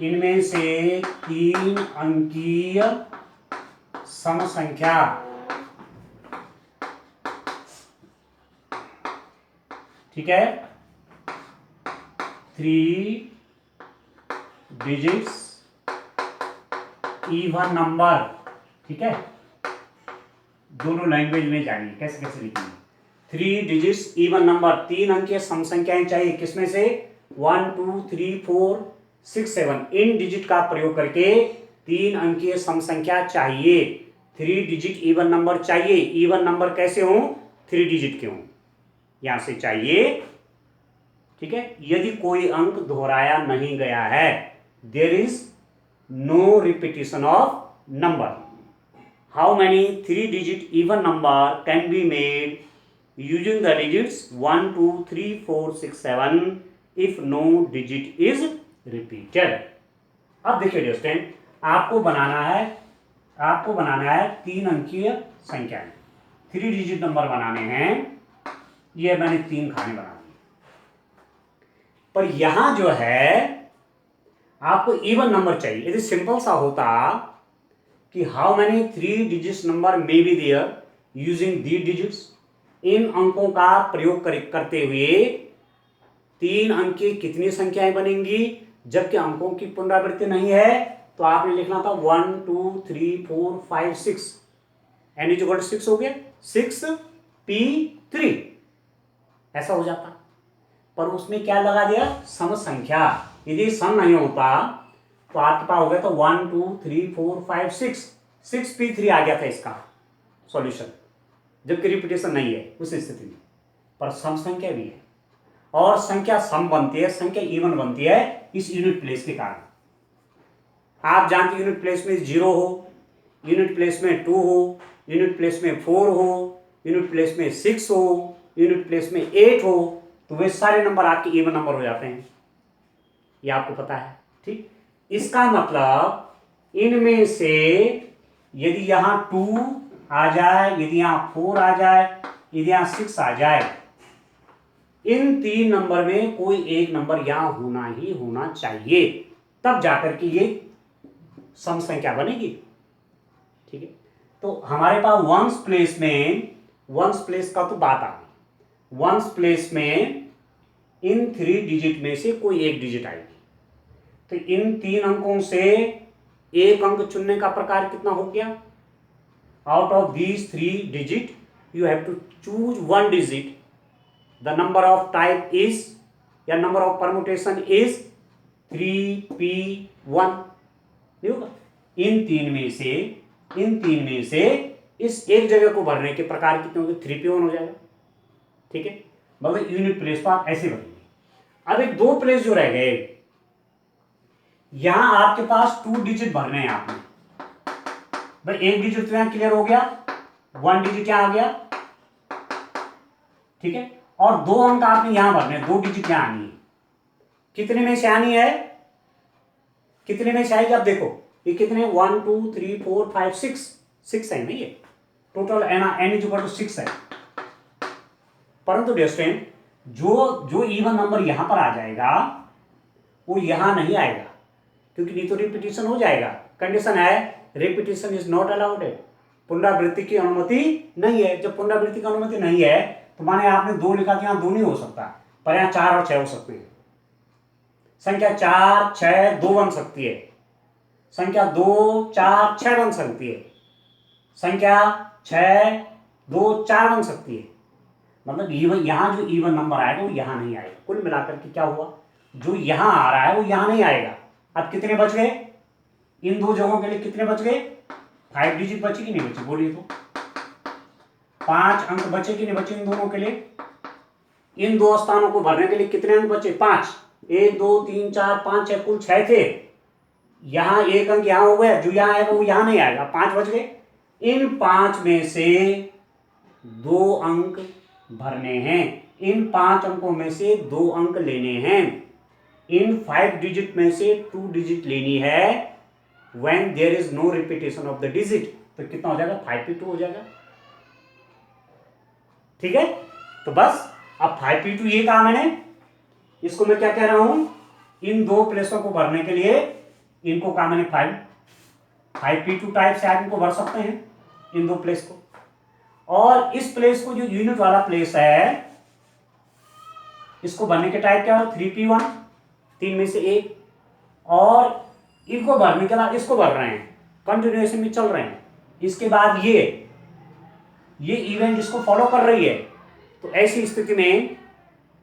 इनमें से 3 अंकीय सम संख्या, ठीक है, 3 डिजिट्स इवन नंबर, ठीक है, दोनों लैंग्वेज में जानिए कैसे कैसे लिखेंगे। 3 डिजिट्स इवन नंबर, 3 अंकीय सम संख्याएं चाहिए, किसमें से 1 2 3 4 6 7, इन डिजिट का प्रयोग करके 3 अंकीय सम संख्या चाहिए, 3 डिजिट इवन नंबर चाहिए। इवन नंबर कैसे हो, 3 डिजिट के हो, यहां से चाहिए। ठीक है, यदि कोई अंक दोहराया नहीं गया है, there is no repetition of number. How many 3 digit even number can be made using the digits 1 2 3 4 6 7 if no digit is repeated. अब देखिए स्टूडेंट, आपको बनाना है 3 अंकीय संख्याएं, 3 डिजिट नंबर बनाने हैं। ये मैंने 3 खाने बना दिए, पर यहां जो है आपको इवन नंबर चाहिए। यदि सिंपल सा होता कि how many 3 digits number may be there using the digits, इन अंकों का प्रयोग करते हुए 3 अंक की कितनी संख्याएं बनेंगी, जबकि अंकों की पुनरावृत्ति नहीं है, तो आपने लिखना था 1 2 3 4 5 6, एन इज इक्वल टू 6 हो गया, 6p3 ऐसा हो जाता। पर उसमें क्या लगा दिया, सम संख्या। यदि सम नहीं होता तो आपके पास हो गया था 1 2 3 4 5 6, 6p3 आ गया था इसका सॉल्यूशन, जबकि रिपीटेशन नहीं है उस स्थिति में। पर सम संख्या भी है, और संख्या सम बनती है, संख्या इवन बनती है इस यूनिट प्लेस के कारण। आप जानते यूनिट प्लेस में 0 हो, यूनिट प्लेस में 2 हो, यूनिट प्लेस में 4 हो, यूनिट प्लेस में 6 हो, यूनिट प्लेस में 8 हो, तो वे सारे नंबर आपके इवन नंबर हो जाते हैं। ये आपको पता है, ठीक। इसका मतलब इनमें से यदि यहां 2 आ जाए, यदि यहां 4 आ जाए, यदि यहां 6 आ जाए, इन 3 नंबर में कोई एक नंबर यहां होना ही होना चाहिए, तब जाकर के ये सम संख्या बनेगी, ठीक है। तो हमारे पास वंस प्लेस का तो बात आ गई। वंस प्लेस में इन 3 डिजिट में से कोई एक डिजिट आएगी, तो इन 3 अंकों से एक अंक चुनने का प्रकार कितना हो गया। Out of these 3 digit you have to choose 1 digit, the number of type is या number of permutation is 3p1। नहीं होगा। इन तीन में से इस एक जगह को भरने के प्रकार कितने होंगे, 3p1 हो जाएगा, ठीक है। मतलब यूनिट प्लेस को आप ऐसे भरेंगे। अब एक 2 प्लेस जो रह गए, यहां आपके पास 2 डिजिट भरने हैं आपने। भाई एक डिजिट तो यहां क्लियर हो गया, 1 डिजिट यहां आ गया, ठीक है। और 2 अंक आपने यहां भरने, 2 डिजिट यहां आनी है। कितने में से आनी है, कितने में से आएगी आप देखो, ये कितने 1 2 3 4 5 6 है नहीं, ये total n is equal to 6 है। परंतु डियर स्टूडेंट, जो इवन नंबर यहां पर आ जाएगा वो यहां नहीं आएगा, क्योंकि नहीं तो रिपीटिशन हो जाएगा। कंडीशन है रिपीटिशन इज नॉट अलाउड है, पुनरावृत्ति की अनुमति नहीं है। जब पुनरावृत्ति की अनुमति नहीं है तो माने आपने 2 लिखा, यहां 2 नहीं हो सकता, पर यहां 4 और 6 हो सकते हैं। संख्या 4 6 2 बन सकती है, संख्या 2 4 6 बन सकती है, संख्या 6 2 4 बन सकती है। मतलब यहां जो इवन नंबर आएगा वो यहां नहीं आएगा। कुल मिलाकर के क्या हुआ, जो यहां आ रहा है वो यहां नहीं आएगा। अब कितने बच गए, इन 2 जगहों के लिए कितने बच गए, 5 डिजिट बची कि नहीं बची, बोलिए तो। 5 अंक बचे कि नहीं बचे इन दोनों के लिए। इन 2 स्थानों को भरने के लिए कितने अंक बचे, 5, 1 2 3 4 5 6, कुल 6 थे। यहां एक अंक यहां हो गया, जो यहां आएगा वो यहां नहीं आएगा, 5 बच गए। इन 5 में से 2 अंक भरने हैं, इन 5 अंकों में से 2 अंक लेने हैं। इन 5 डिजिट में से 2 डिजिट लेनी है when there is no repetition of the digit। तो कितना हो जाएगा, 5p2 हो जाएगा, ठीक है। तो बस अब 5p2 ये कहा मैंने, इसको मैं क्या कह रहा हूं, इन 2 प्लेसों को भरने के लिए इनको कहा मैंने 5p2 टाइप से आप इनको भर सकते हैं, इन 2 प्लेस को। और इस प्लेस को जो यूनिट वाला प्लेस है, इसको भरने के टाइप क्या हो, 3p1, 3 में से 1। और इनको भरने के बाद इसको भर रहे हैं, कंटिन्यूएशन में चल रहे हैं। इसके बाद ये इवेंट इसको फॉलो कर रही है। तो ऐसी स्थिति में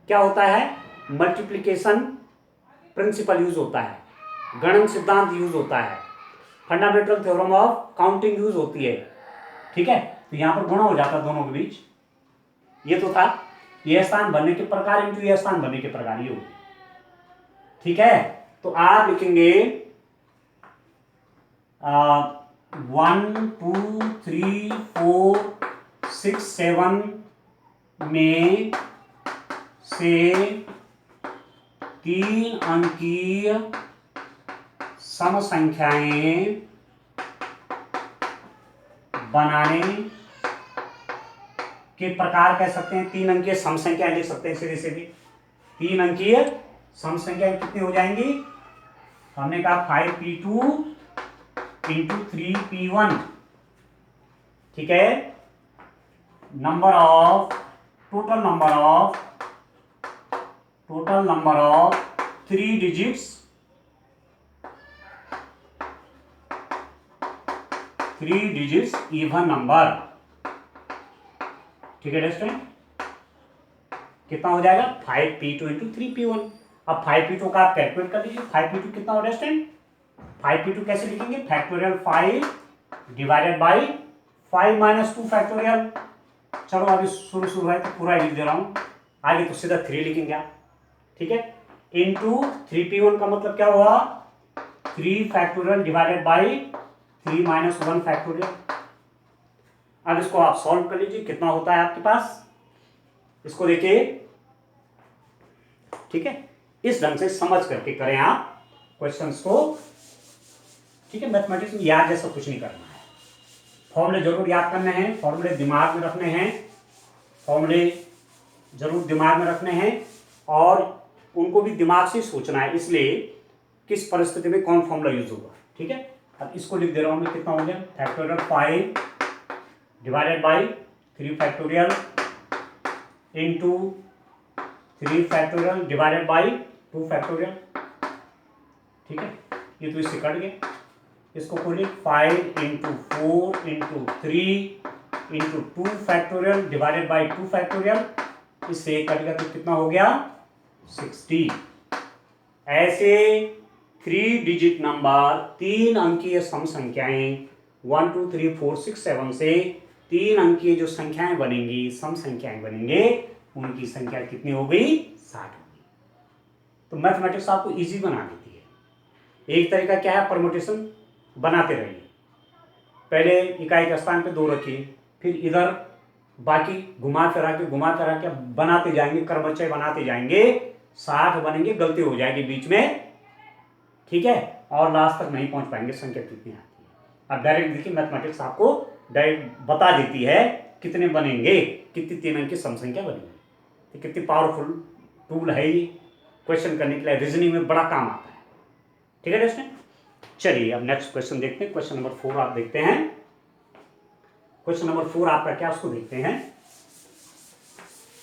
क्या होता है, मल्टीप्लिकेशन प्रिंसिपल यूज होता है, गणन सिद्धांत यूज होता है, fundamental theorem of counting use होती है, ठीक है। तो यहां पर गुणा हो जाता है दोनों के बीच। ये तो था यह स्थान भरने के प्रकार इंटू यह स्थान भरने के प्रकार, ये हो, ठीक है। तो आप लिखेंगे 1 2 3 4 6 7 में से 3 अंकीय सम संख्याएं बनाने के प्रकार कह सकते हैं। 3 अंकीय सम संख्याएं लिख सकते हैं सीधे सीधे। 3 अंकीय सम संख्याएं कितनी हो जाएंगी? हमने कहा 5p2 इंटू 3p1, ठीक है। Total number of 3 digits, 3 digits even number, ठीक है स्टूडेंट। कितना हो जाएगा? 5p2 into 3p1। अब 5p2 का आप कैलकुलेट कर लीजिए। 5p2 कितना हो रहा है स्टूडेंट? 5p2 कैसे लिखेंगे? Factorial 5 divided by 5 minus 2 factorial. चलो अभी शुरू है तो पूरा लिख दे रहा हूं, आगे तो सीधा 3 लिखेंगे आप, ठीक है। इंटू 3p1 का मतलब क्या हुआ? 3 factorial divided by 3 minus 1 factorial. अब इसको आप सॉल्व कर लीजिए, कितना होता है आपके पास, इसको देखिए, ठीक है। इस ढंग से समझ करके करें आप क्वेश्चंस को, ठीक है। मैथमेटिक्स में याद जैसा कुछ नहीं करना है। फॉर्मूले जरूर याद करने हैं, फॉर्मूले दिमाग में रखने हैं, फॉर्मूले जरूर दिमाग में रखने हैं और उनको भी दिमाग से सोचना है। इसलिए किस परिस्थिति में कौन फॉर्मूला यूज होगा, ठीक है। अब इसको लिख दे रहा हूं मैं, कितना हो गया? Factorial 5 divided by 3 factorial into 3 factorial divided by 2 factorial, ठीक है। ये तो इससे कट गया, इसको खोलिए। 5 into 4 into 3 into 2 factorial divided by 2 factorial, इससे कट गया तो कितना हो गया? 60। ऐसे 3 डिजिट नंबर, 3 अंकीय सम संख्याएं 1 2 3 4 6 7 से 3 अंकीय जो संख्याएं बनेंगी, सम संख्याएं बनेंगे, उनकी संख्या कितनी हो गई? 60 होगी। तो मैथमेटिक्स आपको इजी बना देती है। एक तरीका क्या है? परमुटेशन बनाते रहिए। पहले इकाई के स्थान पे 2 रखिए, फिर इधर बाकी घुमा फिरा के बनाते जाएंगे, क्रमचय बनाते जाएंगे, 60 बनेंगे, गलती हो जाएगी बीच में, ठीक है, और लास्ट तक नहीं पहुंच पाएंगे संख्या कितनी आती है। अब डायरेक्ट देखिए, मैथमेटिक्स आपको डायरेक्ट बता देती है कितने बनेंगे, कितनी 3 अंक की सम संख्या बनेगी। तो कितनी पावरफुल टूल है ये, क्वेश्चन करने के लिए रीजनिंग में बड़ा काम आता है, ठीक है दोस्तों। चलिए अब नेक्स्ट क्वेश्चन देखते हैं। क्वेश्चन नंबर 4 आप देखते हैं। क्वेश्चन नंबर 4 आपका क्या, उसको देखते हैं,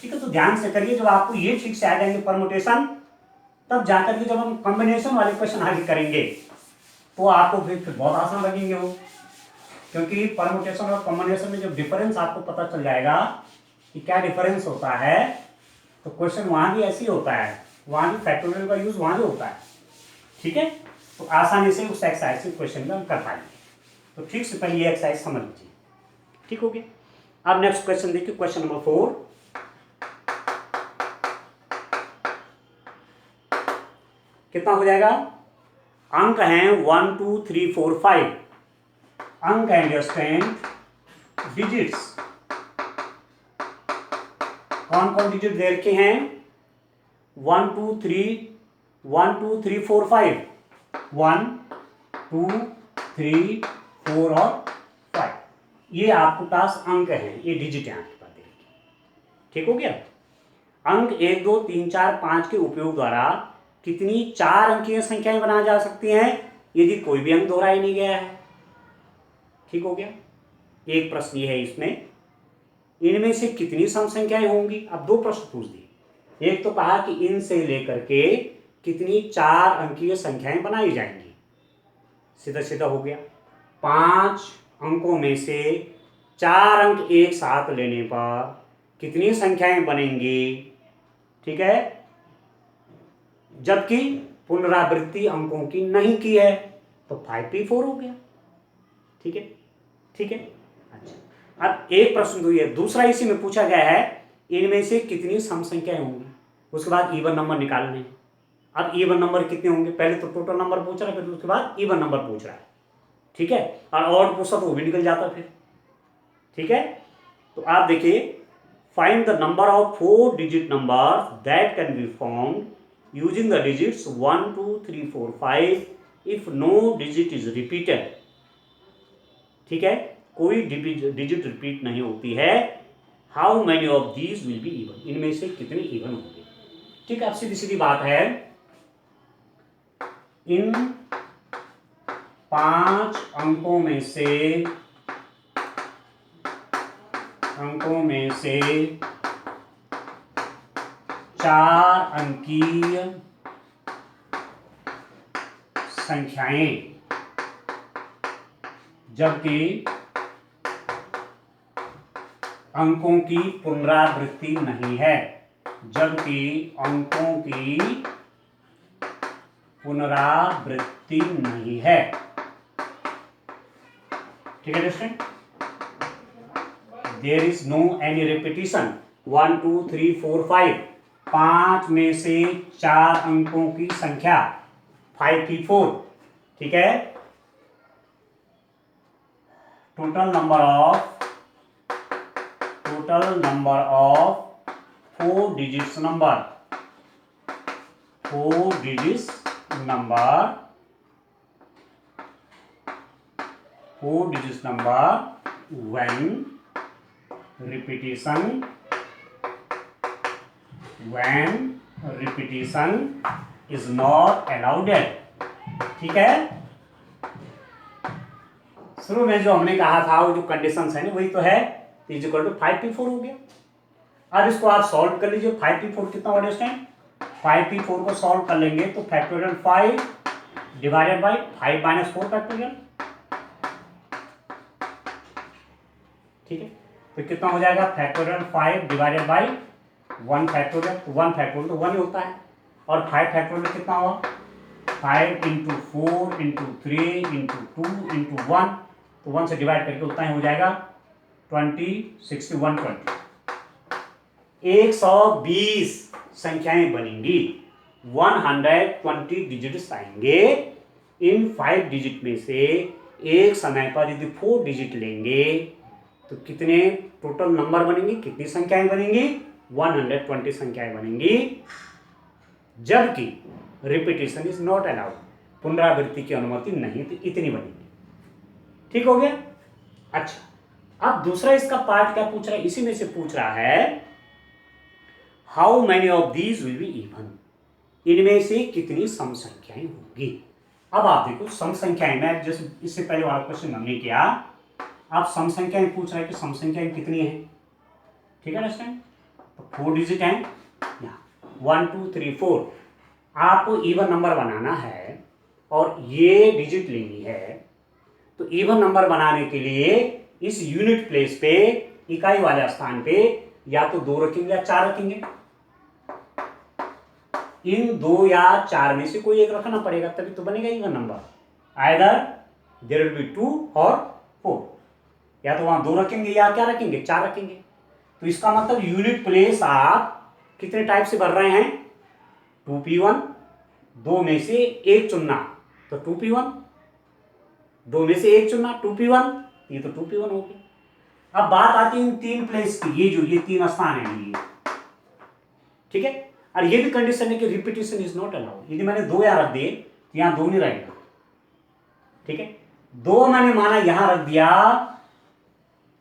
ठीक है। तो ध्यान से करिए, जब आपको ये ठीक से आ जाएंगे परमुटेशन, तब जाकर के जब हम कॉम्बिनेशन वाले क्वेश्चन आगे करेंगे तो आपको फिर बहुत आसान लगेंगे वो, क्योंकि परमुटेशन और कॉम्बिनेशन में जब डिफरेंस आपको पता चल जाएगा कि क्या डिफरेंस होता है, तो क्वेश्चन वहां भी ऐसे ही होता है, वहां भी फैक्टोरियल का यूज वहां भी होता है, ठीक है। तो आसानी से उस एक्सरसाइज से क्वेश्चन में हम कर पाएंगे। तो ठीक से पहले ये एक्सरसाइज समझ लीजिए, ठीक हो गया। अब नेक्स्ट क्वेश्चन देखिए, क्वेश्चन नंबर 4। कितना हो जाएगा? अंक हैं 1 2 3 4 5, अंक हैं डिस्टेंट डिजिट्स, कौन कौन डिजिट दे रखे हैं? 1 2 3 1 2 3 4 5, 1 2 3 4 और 5, ये आपके पास अंक हैं, ये डिजिट हैं आपके पास, ठीक हो गया। अंक 1 2 3 4 5 के उपयोग द्वारा कितनी 4 अंकीय संख्याएं बनाई जा सकती हैं यदि कोई भी अंक दोहराया नहीं गया है, ठीक हो गया। एक प्रश्न ये है इसमें, इनमें से कितनी सम संख्याएं होंगी। अब 2 प्रश्न पूछ दिए, एक तो कहा कि इनसे लेकर के कितनी 4 अंकीय संख्याएं बनाई जाएंगी, सीधा सीधा हो गया। 5 अंकों में से 4 अंक एक साथ लेने पर कितनी संख्याएं बनेंगी, ठीक है, जबकि पुनरावृत्ति अंकों की नहीं की है, तो 5p4 हो गया, ठीक है, ठीक है। अच्छा, अब एक प्रश्न तो ये, दूसरा इसी में पूछा गया है इनमें से कितनी सम संख्याएं होंगी, उसके बाद इवन नंबर निकालने हैं। अब इवन नंबर कितने होंगे, पहले तो टोटल नंबर पूछ रहा है, फिर उसके बाद इवन नंबर पूछ रहा है, ठीक है। और पूछता तो वो भी निकल जाता फिर, ठीक है। तो आप देखिए find the number of 4 digit number that can be formed using the digits 1 2 3 4 5 if no digit is repeated. ठीक है, कोई डिजिट रिपीट नहीं होती है। How many of these will be even, इनमें से कितने इवन होंगे। ठीक है, अब सीधी सीधी बात है, इन 5 अंकों में से 4 अंकीय संख्याएं, जबकि अंकों की पुनरावृत्ति नहीं है, जबकि अंकों की पुनरावृत्ति नहीं है। ठीक है दोस्तों, there is no any repetition. 1 2 3 4 5, 5 में से 4 अंकों की संख्या 5 की 4। ठीक है, total number of 4 digits number, 4 digits number when repetition is not allowed। ठीक है, शुरू में जो हमने कहा था वो जो कंडीशंस है ना वही तो है, इज इक्वल टू 5p4 हो गया। अब इसको आप सॉल्व कर लीजिए। 5p4 कितना होगा इस टाइम, 5p4 को सॉल्व कर लेंगे तो factorial 5 divided by 5 minus 4 factorial. ठीक है, तो कितना हो जाएगा, फैक्टोरियल 5 डिवाइडेड बाई 1 फैक्टोरियल। तो 1 फैक्टोरियल तो 1 ही होता है, और 5 फैक्टोरियल कितना हुआ, 5 इंटू 4 इंटू 3 इंटू 2 इंटू 1, तो 1 से डिवाइड करके उतना ही हो जाएगा 20 61 20। 120 संख्याएं बनेंगी, 120 डिजिट्स आएंगे। इन 5 डिजिट में से एक समय पर यदि 4 डिजिट लेंगे तो कितने टोटल नंबर बनेंगे, कितनी संख्याएं बनेंगी, 120 संख्याएं बनेंगी, जबकि रिपीटिशन इज नॉट अलाउड, पुनरावृत्ति की अनुमति नहीं, तो इतनी बनेगी। ठीक हो गया। अच्छा, अब दूसरा इसका पार्ट क्या पूछ रहा है, इसी में से पूछ रहा है how many of these will be even, इनमें से कितनी सम संख्याएं होंगी। अब आप देखो सम संख्याएं, मैं जैसे इससे पहले वाला क्वेश्चन हमने किया, आप सम संख्याएं पूछ रहे हैं कि सम संख्याएं कितनी हैं। ठीक है ना, तो 4 डिजिट हैं यहाँ, 1 2 3 4। आपको इवन नंबर बनाना है और ये डिजिट लेनी है, तो इवन नंबर बनाने के लिए इस यूनिट प्लेस पे, इकाई वाले स्थान पे, या तो 2 रखेंगे या 4 रखेंगे। इन 2 या 4 में से कोई एक रखना पड़ेगा, तभी तो बनेगा even number. Either there will be 2 और 4, या तो वहां 2 रखेंगे या क्या रखेंगे, 4 रखेंगे। तो इसका मतलब यूनिट प्लेस आप कितने टाइप से भर रहे हैं, 2p1, 2 में से 1 चुनना, तो 2p1, 2 में से 1 चुनना 2p1, ये तो 2p1 हो गया। अब बात आती है इन 3 प्लेस की, ये 3 स्थान है ये। ठीक है, और ये भी कंडीशन है कि रिपीटिशन इज नॉट अलाउड। यदि मैंने 2 यहाँ रख दिए तो यहाँ 2 नहीं रहेगा। ठीक है, 2 मैंने माना यहां रख दिया,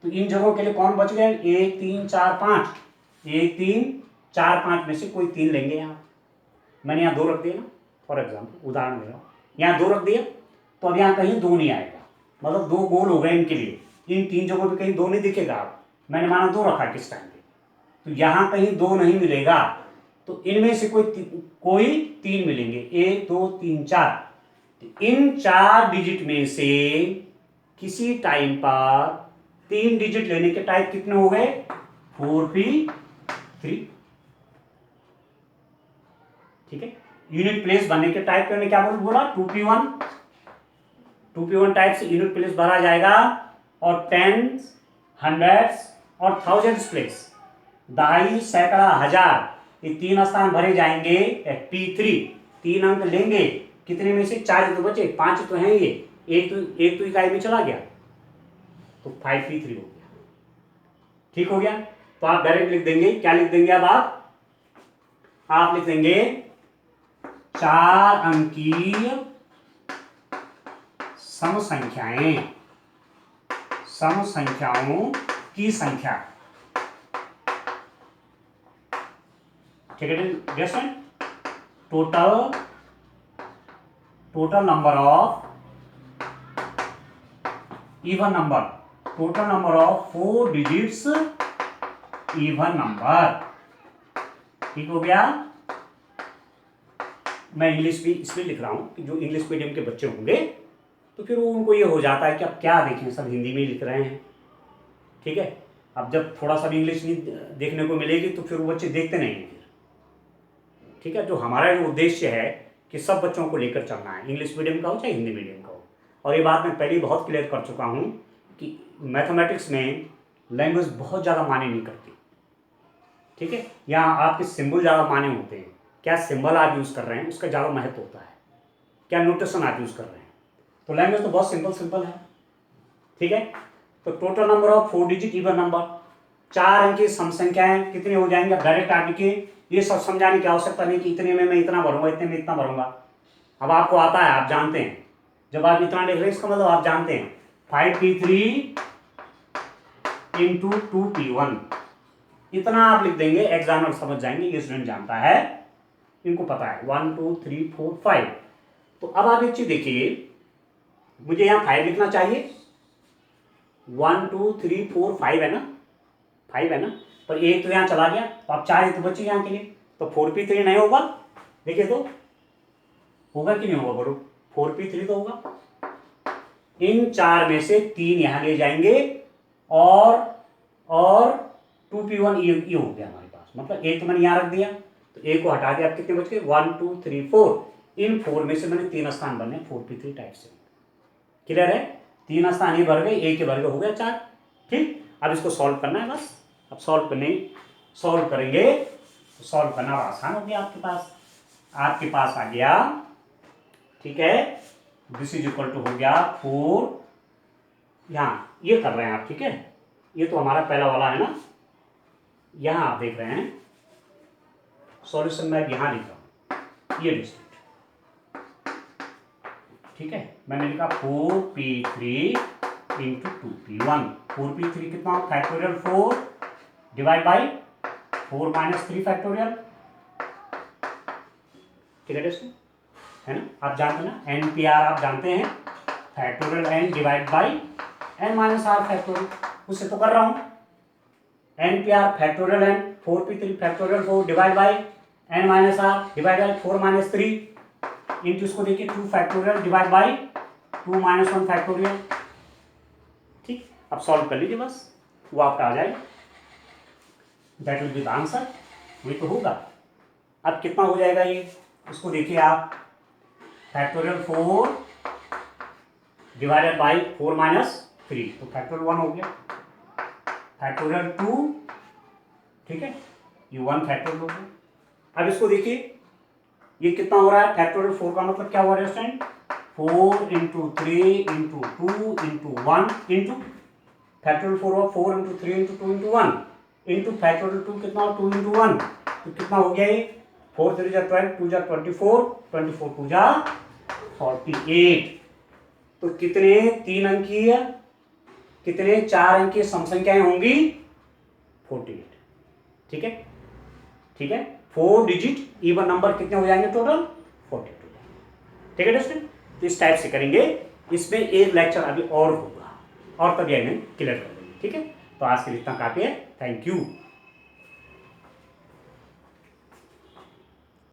तो इन जगहों के लिए कौन बच गए, 1 3 4 5, 1 3 4 5 में से कोई 3 लेंगे। यहाँ मैंने यहाँ 2 रख दिया ना, फॉर एग्जाम्पल उदाहरण दे रहा हूँ, यहाँ 2 रख दिया, तो अब यहाँ कहीं 2 नहीं आएगा, मतलब 2 गोल हो गए इनके लिए। इन 3 जगहों पे कहीं 2 नहीं दिखेगा। आप मैंने माना 2 रखा किस टाइम पे, तो यहाँ कहीं 2 नहीं मिलेगा, तो इनमें से कोई 3 मिलेंगे, 1 2 3 4। इन 4 डिजिट में से किसी टाइम पर 3 डिजिट लेने के टाइप कितने हो गए, 4p3। ठीक है, यूनिट प्लेस बनने के टाइप करने क्या बोला, 2p1 टाइप से यूनिट प्लेस भरा जाएगा, और टेंस, हंड्रेड्स और थाउजेंड्स प्लेस, दहाई, सैकड़ा, हजार, ये 3 स्थान भरे जाएंगे। p3 3 अंक लेंगे, कितने में से 4 तो बचे, 5 तो हैं, ये एक तो इकाई में चला गया, तो 5p3 हो गया। ठीक हो गया। तो आप डायरेक्ट लिख देंगे, क्या लिख देंगे अब आप लिख देंगे 4 अंकीय सम संख्याओं की संख्या। ठीक है, total number of even number, total number of 4 digits even number. ठीक हो गया। मैं इंग्लिश भी इसमें लिख रहा हूं कि जो इंग्लिश मीडियम के बच्चे होंगे तो फिर उनको ये हो जाता है कि अब क्या देखें, सब हिंदी में ही लिख रहे हैं। ठीक है, अब जब थोड़ा सा भी इंग्लिश नहीं देखने को मिलेगी तो फिर वो बच्चे देखते नहीं हैं फिर। ठीक है, जो हमारा जो उद्देश्य है कि सब बच्चों को लेकर चलना है, इंग्लिश मीडियम का हो चाहे हिंदी मीडियम का हो। और ये बात मैं पहले ही बहुत क्लियर कर चुका हूँ कि मैथमेटिक्स में लैंग्वेज बहुत ज़्यादा माने नहीं करती। ठीक है, यहाँ आपके सिंबल ज़्यादा माने होते हैं, क्या सिंबल आप यूज़ कर रहे हैं उसका ज़्यादा महत्व होता है, क्या नोटेशन आप यूज़ कर रहे हैं। तो लैंग्वेज तो बहुत सिंपल है। ठीक है, तो total number of 4 digit even number, 4 अंक की सम संख्याएं कितनी हो जाएंगे। डायरेक्ट आप लिखिए, ये सब समझाने की आवश्यकता नहीं कि इतने में मैं इतना भरूंगा, इतने में इतना भरूंगा। अब आपको आता है, आप जानते हैं, जब आप इतना लिख रहे हैं इसका मतलब आप जानते हैं 5p3 इंटू 2p1, इतना आप लिख देंगे, एग्जामिनर समझ जाएंगे ये स्टूडेंट जानता है, इनको पता है 1 2 3 4 5। तो अब आप एक चीज देखिए, मुझे यहाँ 5 लिखना चाहिए, 1 2 3 4 5 है ना, 5 है ना, पर एक तो यहाँ चला गया, तो आप 4 तो बचे यहाँ के लिए, तो 4p3 नहीं होगा। देखिए तो होगा कि नहीं होगा, बोलो 4p3 तो होगा। इन 4 में से 3 यहाँ ले जाएंगे और 2p1 ये हो गया हमारे पास, मतलब एक तो मैंने यहाँ रख दिया, तो एक को हटा दिया, आप कितने बच गए 1 2 3 4। इन 4 में से मैंने 3 स्थान बनने 4p3 टाइप से। क्लियर है, 3 स्थान ही भर गए, एक के भर गए, हो गया 4। ठीक, अब इसको सॉल्व करना है बस। अब सॉल्व करेंगे तो सॉल्व करना आसान हो गया आपके पास आ गया। ठीक है, दिस इज इक्वल टू हो गया 4, यहाँ ये कर रहे हैं आप। ठीक है, ये तो हमारा पहला वाला है ना, यहाँ आप देख रहे हैं सॉल्यूशन मैं यहाँ लिख रहा हूँ, ये डिस्ट्रिक्ट। ठीक है, मैंने लिखा 4p3 इंटू 2p1। 4p3 कितना हो, factorial 4 divide by 4 minus 3 factorial. ठीक है दोस्तों, है ना, आप जानते हैं ना, NPR आप जानते हैं, factorial n divide by n minus r factorial, उससे तो कर रहा हूँ। NPR factorial n 4p3 factorial 4 divide by n minus r divide by 4 minus 3 into इसको देखिए 2 factorial divide by 2 minus 1 factorial. ठीक, अब सॉल्व कर लीजिए बस, वो आपका आ जाएगा, that will be the answer. वही तो होगा। अब कितना हो जाएगा ये, उसको देखिए आप, फैक्टोरियल 4 डिवाइडेड बाई 4 माइनस 3, तो फैक्टोरियल 1 हो गया, फैक्टोरियल 2, ठीक है, ये 1 फैक्टोरियल हो गया। अब इसको देखिए ये कितना हो रहा है, फैक्टोरियल 4 का मतलब क्या हुआ student, 4 into 3 into 2 into 1 into factorial 4 हुआ 4 into 3 into 2 into 1 into factorial 2 कितना हो 2 इंटू 1, तो कितना हो गया ये 4 3 जा 12, 2 जा 24, 24 2 जा 48। तो कितने 3 अंकीय, कितने 4 अंकीय सम संख्याएं होंगी 48। ठीक है, ठीक है, 4 डिजिट इवन नंबर कितने हो जाएंगे टोटल 42। ठीक है दोस्तों, तो इस टाइप से करेंगे। इसमें एक लेक्चर अभी और होगा और तभी हमें क्लियर कर देंगे। ठीक है, तो आज के लिए इतना काफी है। Thank you.